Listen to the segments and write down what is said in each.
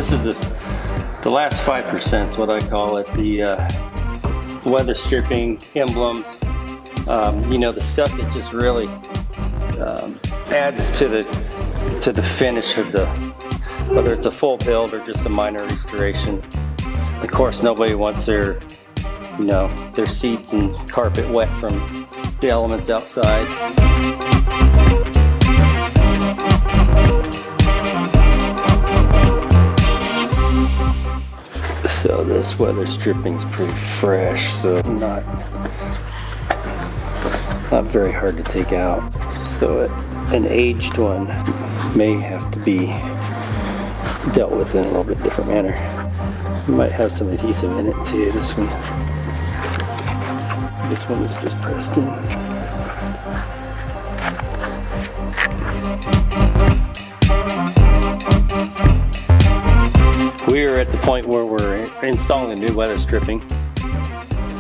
This is the last 5% is what I call it. The weather stripping emblems. You know, the stuff that just really adds to the finish of the, whether it's a full build or just a minor restoration. Of course, nobody wants their, you know, their seats and carpet wet from the elements outside. So this weather stripping's pretty fresh, so not very hard to take out. So an aged one may have to be dealt with in a little bit different manner. You might have some adhesive in it too. This one is just pressed in. We're at the point where we're installing the new weather stripping.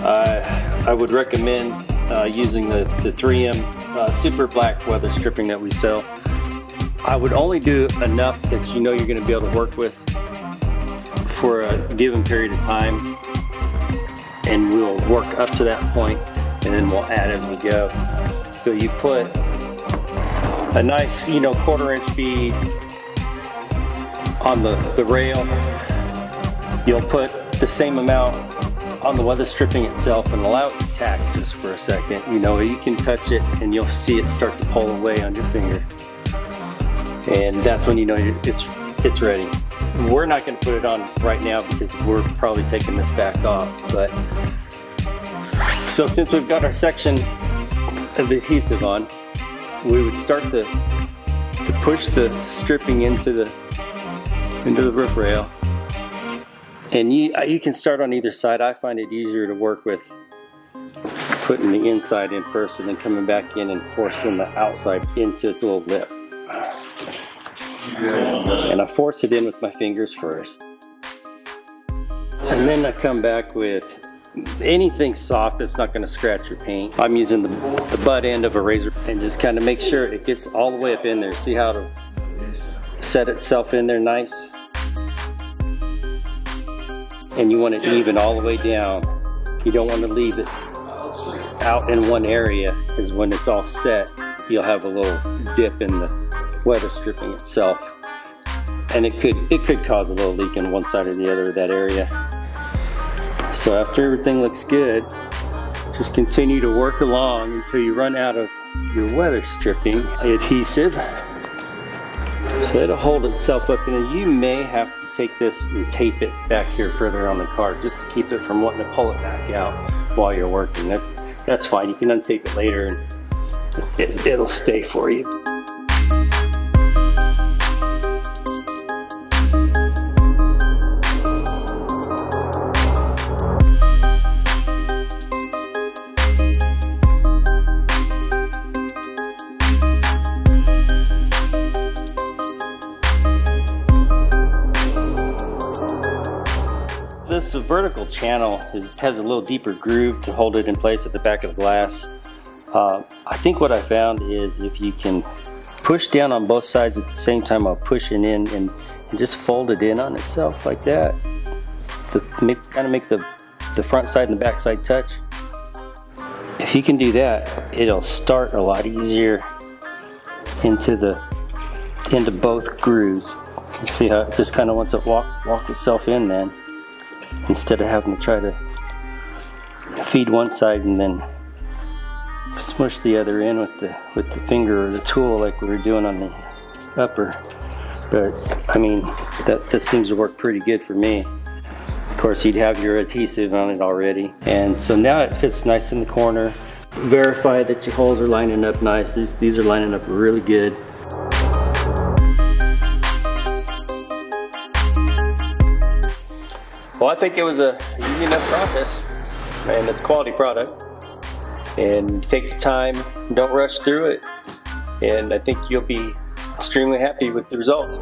I would recommend using the 3M super black weather stripping that we sell. I would only do enough that you know you're going to be able to work with for a given period of time, and we'll work up to that point and then we'll add as we go. So you put a nice, you know, 1/4 inch bead on the rail. You'll put the same amount on the weather stripping itself and allow it to tack just for a second. You know, you can touch it and you'll see it start to pull away on your finger. And that's when you know it's ready. We're not going to put it on right now because we're probably taking this back off. But so since we've got our section of adhesive on, we would start to push the stripping into the roof rail. And you can start on either side. I find it easier to work with putting the inside in first and then coming back in and forcing the outside into its little lip. And I force it in with my fingers first. And then I come back with anything soft that's not going to scratch your paint. I'm using the butt end of a razor and just kind of make sure it gets all the way up in there. See how it'll set itself in there nice? And you want it even all the way down. You don't want to leave it out in one area, because when it's all set, you'll have a little dip in the weather stripping itself, and it could cause a little leak on one side or the other of that area. So after everything looks good, just continue to work along until you run out of your weather stripping adhesive. So it'll hold itself up, and you may have to take this and tape it back here further on the car just to keep it from wanting to pull it back out while you're working. That's fine. You can untape it later and it'll stay for you. This vertical channel has a little deeper groove to hold it in place at the back of the glass. I think what I found is if you can push down on both sides at the same time while pushing in and just fold it in on itself like that, kind of make the front side and the back side touch. If you can do that, it'll start a lot easier into both grooves. You see how it just kind of wants to walk itself in then, instead of having to try to feed one side and then smush the other in with the finger or the tool like we were doing on the upper. But I mean, that seems to work pretty good for me. Of course, you'd have your adhesive on it already, and so now it fits nice in the corner. Verify that your holes are lining up nice. These are lining up really good. Well, I think it was a easy enough process, and it's a quality product. And take your time, don't rush through it, and I think you'll be extremely happy with the results.